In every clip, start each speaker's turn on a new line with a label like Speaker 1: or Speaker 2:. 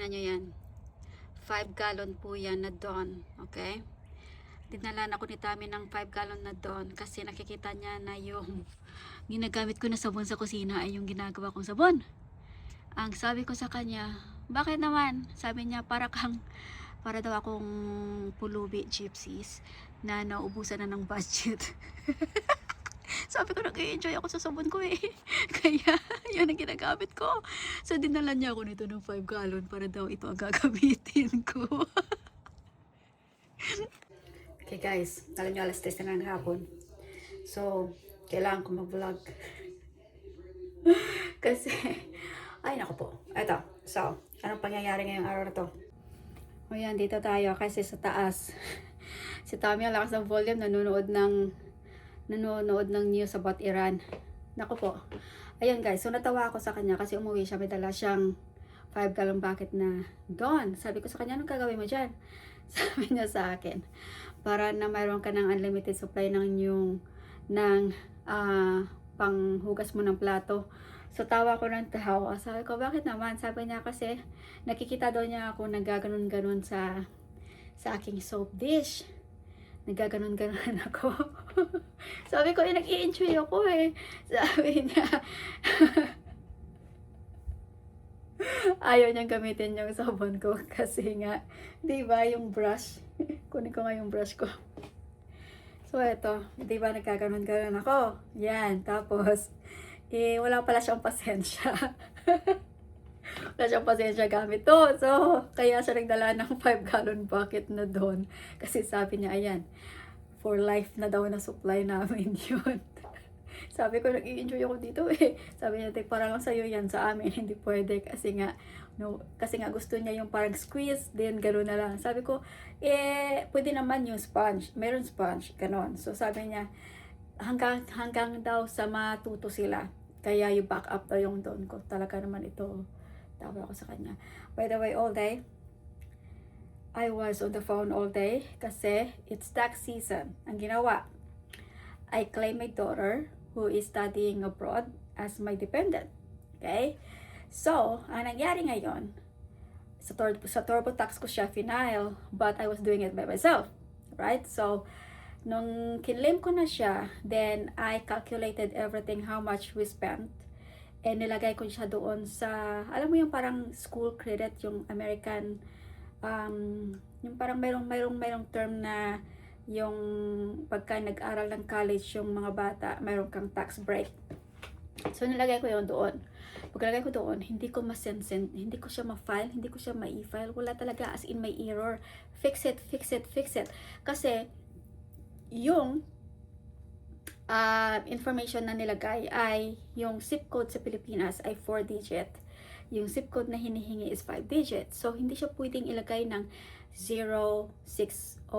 Speaker 1: tingnan nyo yan. 5 gallon po yan na Dawn. Okay? Dinala na ako ni Tami ng 5 gallon na Dawn kasi nakikita niya na yung ginagamit ko na sabon sa kusina ay yung ginagawa kong sabon. Ang sabi ko sa kanya, bakit naman? Sabi niya, para daw akong pulubi gypsies na naubusan na ng budget. Sabi ko, nag-i-enjoy ako sa sabon ko eh. Kaya, yun ang ginagamit ko. So, dinala niya ako nito ng 5 gallon para daw ito ang gagamitin ko. Okay guys, alam niyo alas 3 na ng hapon. So, kailangan ko mag-vlog. Kasi, ay nako po. Eto, so, anong pangyayari ngayong araw na to? O yan, dito tayo kasi sa taas. Si Tommy ang lakas ng volume, nanonood ng news about Iran. Nako po. Ayun guys, so natawa ako sa kanya kasi umuwi siya, may dala siyang 5 gallon bucket na Dawn. Sabi ko sa kanya, anong gagawin mo dyan? Sabi niya sa akin, para na mayroon ka ng unlimited supply panghugas mo ng plato. So tawa ko ng tawa. Sabi ko, bakit naman? Sabi niya kasi, nakikita daw niya ako nagaganon-ganon sa aking soap dish. Nagaganon-ganon ako. Sabi ko, nag-i-enjoy ako eh. Sabi niya, ayaw niyang gamitin yung sabon ko kasi nga, di ba yung brush? Kunin ko nga yung brush ko. So, eto, di ba nagkaganon-ganon ako? Yan, tapos, wala pala siyang pasensya. Wala siyang pasensya gamit to. So, kaya siya nagdala ng 5 gallon bucket na doon. Kasi sabi niya, ayan, for life na daw na supply namin yun. Sabi ko, nag-i-enjoy ako dito eh. Sabi niya, para lang sa'yo yan, sa amin, hindi pwede. Kasi nga gusto niya yung parang squeeze, then gano'n na lang. Sabi ko, pwede naman yung sponge. Meron sponge, gano'n. So, sabi niya, hanggang daw sa matuto sila. Kaya yung back up daw yung doon ko. Talaga naman ito. Tawa ako sa kanya. By the way, all day, I was on the phone all day kasi it's tax season. Ang ginawa, I claim my daughter who is studying abroad as my dependent. Okay? So, ang nangyari ngayon, sa TurboTax ko siya final, but I was doing it by myself. Right? So, nung kinlaim ko na siya, then I calculated everything, how much we spent, and nilagay ko siya doon sa, alam mo yung parang school credit, yung American, yung parang mayroong term na yung pagka nag-aral ng college yung mga bata, mayroong kang tax break. So nilagay ko yun doon. Pagkalagay ko doon, hindi ko ma-send, hindi ko siya ma-file, hindi ko siya ma-e-file. Wala talaga, as in may error. Fix it. Kasi yung information na nilagay ay yung zip code sa Pilipinas ay 4 digit. Yung zip code na hinihingi is 5 digit. So, hindi siya pwedeng ilagay ng 06014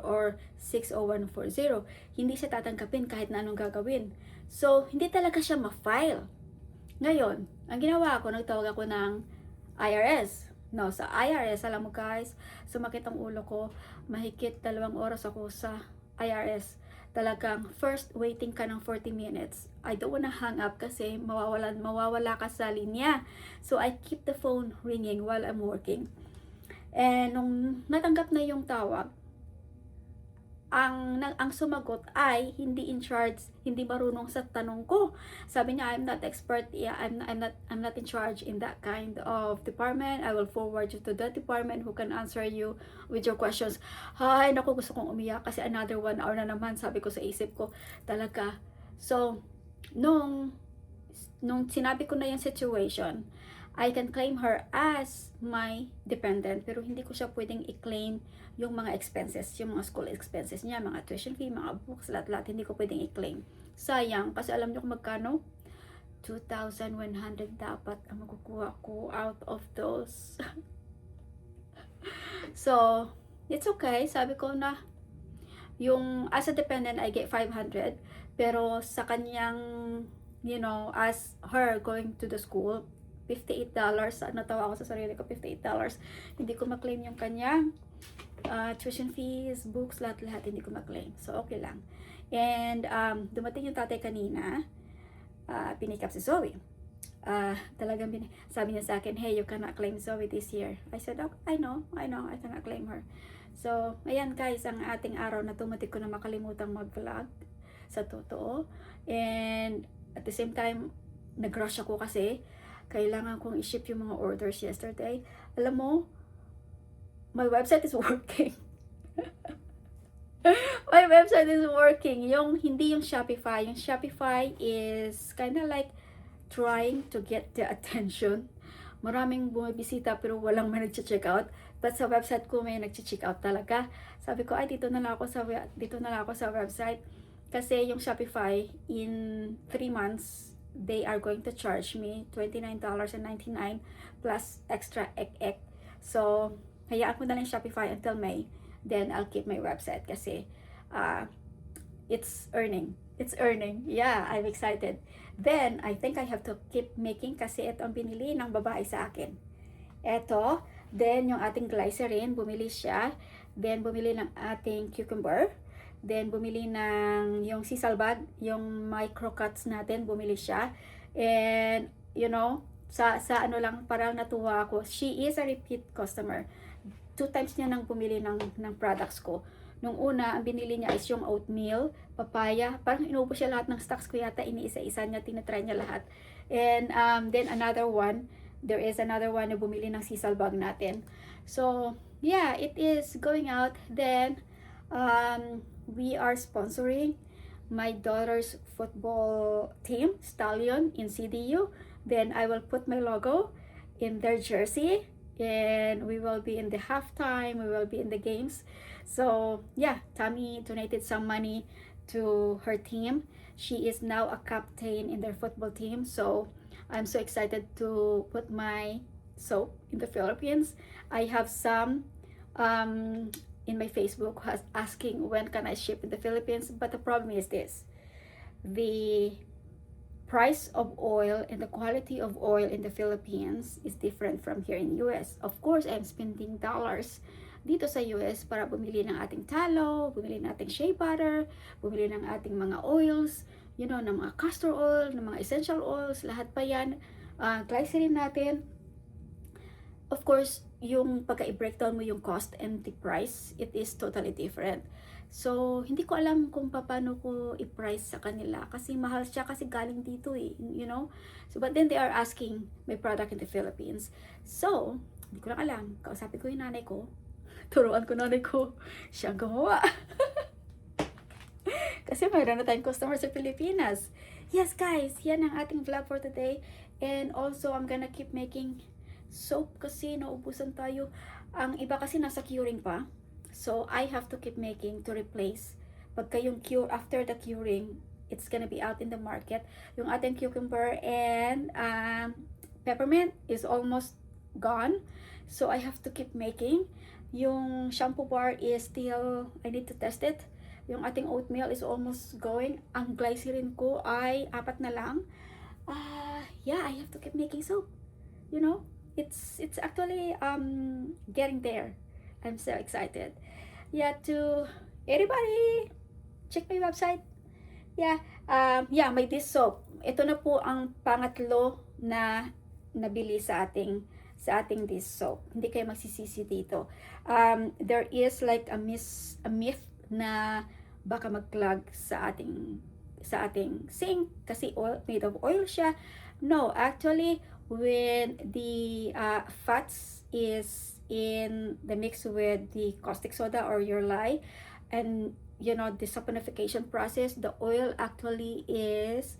Speaker 1: or 60140. Hindi siya tatanggapin kahit na anong gagawin. So, hindi talaga siya ma-file. Ngayon, ang ginawa ko, nagtawag ako ng IRS. No, sa IRS, alam mo guys, sumakit ang ulo ko. Mahigit 2 oras ako sa IRS. Talagang first waiting ka ng 40 minutes. I don't wanna hang up kasi mawawala ka sa linya. So I keep the phone ringing while I'm working. And nung natanggap na yung tawag, ang sumagot ay hindi in charge, hindi marunong sa tanong ko. Sabi niya, I'm not expert, I'm not in charge in that kind of department. I will forward you to that department who can answer you with your questions. Ay, naku, gusto kong umiyak kasi another 1 hour na naman, sabi ko sa isip ko, talaga. So, nung sinabi ko na yung situation, I can claim her as my dependent, pero hindi ko siya pwedeng i-claim yung mga expenses, yung mga school expenses niya, mga tuition fee, mga books, lahat-lahat, hindi ko pwedeng i-claim. Sayang, kasi alam niyo kung magkano? 2,100 dapat ang makukuha ko out of those. So, it's okay. Sabi ko na, yung as a dependent, I get 500, pero sa kanyang, as her going to the school, $58. Natawa ako sa sarili ko, $58. Hindi ko maklaim yung kanyang tuition fees, books, lahat-lahat hindi ko maklaim. So, okay lang. And, dumating yung tatay kanina, pinikap si Zoe. talagang sabi niya sa akin, hey, you cannot claim Zoe this year. I said, oh, I know, I cannot claim her. So, ayan guys, ang ating araw na tumatik ko na makalimutang mag-vlog sa totoo. And at the same time, nag-rush ako kasi kailangan kong i-ship yung mga orders yesterday. Alam mo, my website is working. My website is working. Hindi yung Shopify. Yung Shopify is kind of like trying to get the attention. Maraming bumibisita pero walang may nag-check out. But sa website ko may nag-check out talaga. Sabi ko, ay dito na lang ako sa website. Kasi yung Shopify, in 3 months, they are going to charge me $29.99 plus extra ek. So, hayaan ko na lang Shopify until May. Then, I'll keep my website kasi it's earning. Yeah, I'm excited. Then, I think I have to keep making kasi ito ang binili ng babae sa akin. Ito, then yung ating glycerin, bumili siya. Then, bumili ng ating cucumber. Then, bumili ng yung sisal bag, yung micro cuts natin, bumili siya. And, you know, sa ano lang, parang natuwa ako. She is a repeat customer. 2 times niya nang bumili ng products ko. Nung una, ang binili niya is yung oatmeal, papaya. Parang inuubos siya lahat ng stocks ko yata. Iniisa-isa niya, tinatry niya lahat. And then another one, there is another one na bumili ng sisal bag natin. So, yeah, it is going out. Then, we are sponsoring my daughter's football team, Stallion, in CDU. Then, I will put my logo in their jersey. And we will be in the halftime, we will be in the games. So yeah, Tammy donated some money to her team. She is now a captain in their football team. So I'm so excited to put my soap in the Philippines. I have some in my Facebook asking when can I ship in the Philippines. But the problem is this: the price of oil and the quality of oil in the Philippines is different from here in the US. Of course, I'm spending dollars dito sa US para bumili ng ating tallow, bumili ng ating shea butter, bumili ng ating mga oils, you know, ng mga castor oil, ng mga essential oils, lahat pa yan. Glycerin natin. Of course, yung pagka-i-breakdown mo yung cost and the price, it is totally different. So, hindi ko alam kung paano ko i-price sa kanila kasi mahal siya kasi galing dito eh, you know. So, but then they are asking my product in the Philippines. So, hindi ko lang alam. Kausapin ko yung nanay ko. Turuan ko nanay ko. Siya ang gumawa. Kasi mayroon na tayong customer sa Pilipinas. Yes guys, yan ang ating vlog for today. And also, I'm gonna keep making soap kasi naubusan tayo. Ang iba kasi nasa curing pa. So, I have to keep making to replace. Pagka yung cure, after the curing, it's gonna be out in the market. Yung ating cucumber and peppermint is almost gone. So, I have to keep making. Yung shampoo bar is still, I need to test it. Yung ating oatmeal is almost going. Ang glycerin ko ay 4 na lang. Yeah, I have to keep making soap. You know, it's actually getting there. I'm so excited. Yeah, to everybody, check my website. Yeah, may this soap. Ito na po ang pangatlo na nabili sa ating this soap. Hindi kayo magsisisi dito. There is like a myth na baka mag-clog sa ating sink kasi made of oil siya. No, actually, when the fats is in the mix with the caustic soda or your lye, and you know the saponification process, the oil actually is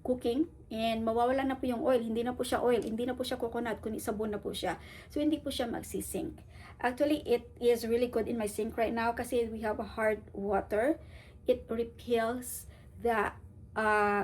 Speaker 1: cooking and mawawala na po yung oil. Hindi na po siya oil, hindi na po siya coconut, kundi sabon na po siya. So hindi po siya magsisink. Actually, it is really good in my sink right now kasi we have a hard water. It repels the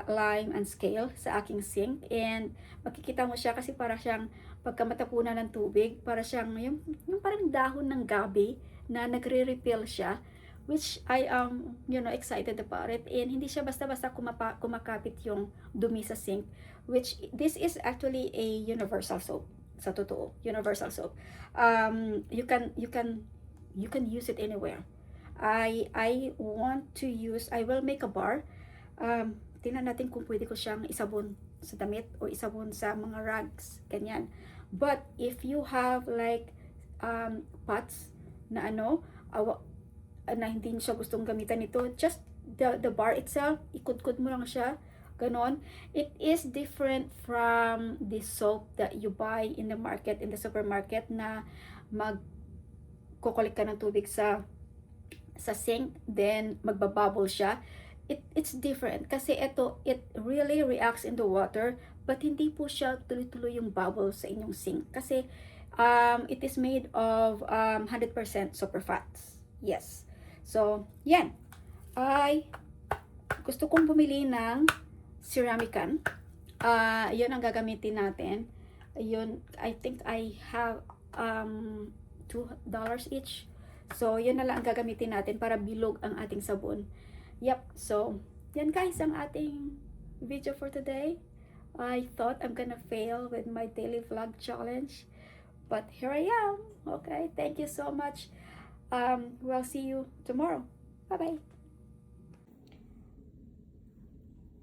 Speaker 1: lime and scale sa aking sink, and makikita mo siya kasi para siyang pagka matapunan ng tubig, para siyang yung parang dahon ng gabi na nagre-repel siya, which I am, you know, excited about it. And hindi siya basta-basta kumakapit yung dumi sa sink, which this is actually a universal soap. Sa totoo, universal soap. You can use it anywhere. I will make a bar. Tingnan natin kung pwede ko siyang isabon sa damit o isabon sa mga rags, ganyan. But if you have like pots na na hindi siya gustong gamitan nito, just the bar itself, ikudkod mo lang siya, ganon. It is different from the soap that you buy in the market, in the supermarket, na magkukulik ka ng tubig sa sink, then magbabubble siya. It's different kasi it really reacts in the water, but hindi po siya tuloy-tuloy yung bubble sa inyong sink kasi it is made of 100% super fats. Yes. So, yan. Ay gusto kong bumili ng ceramic can. Yun ang gagamitin natin. Yun, I think I have $2 each. So, yun na lang ang gagamitin natin para bilog ang ating sabon. Yep, so, yan guys ang ating video for today. I thought I'm gonna fail with my daily vlog challenge, but here I am. Okay, thank you so much. We'll see you tomorrow. Bye-bye.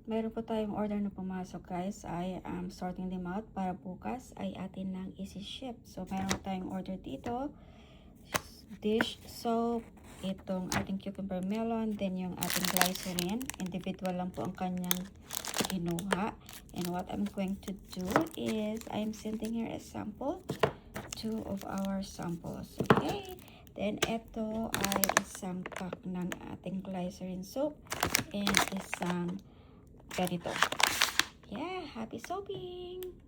Speaker 1: Meron po tayong order na pumasok guys. I am sorting them out para bukas ay atin lang isi-ship. So, meron tayong order dito. Dish soap, itong ating cucumber melon, then yung ating glycerin. Individual lang po ang kanyang kinuha. And what I'm going to do is, I'm sending here a sample. 2 of our samples. Okay? Then, ito ay isang pack ng ating glycerin soap and isang ganito. Yeah, happy soaping!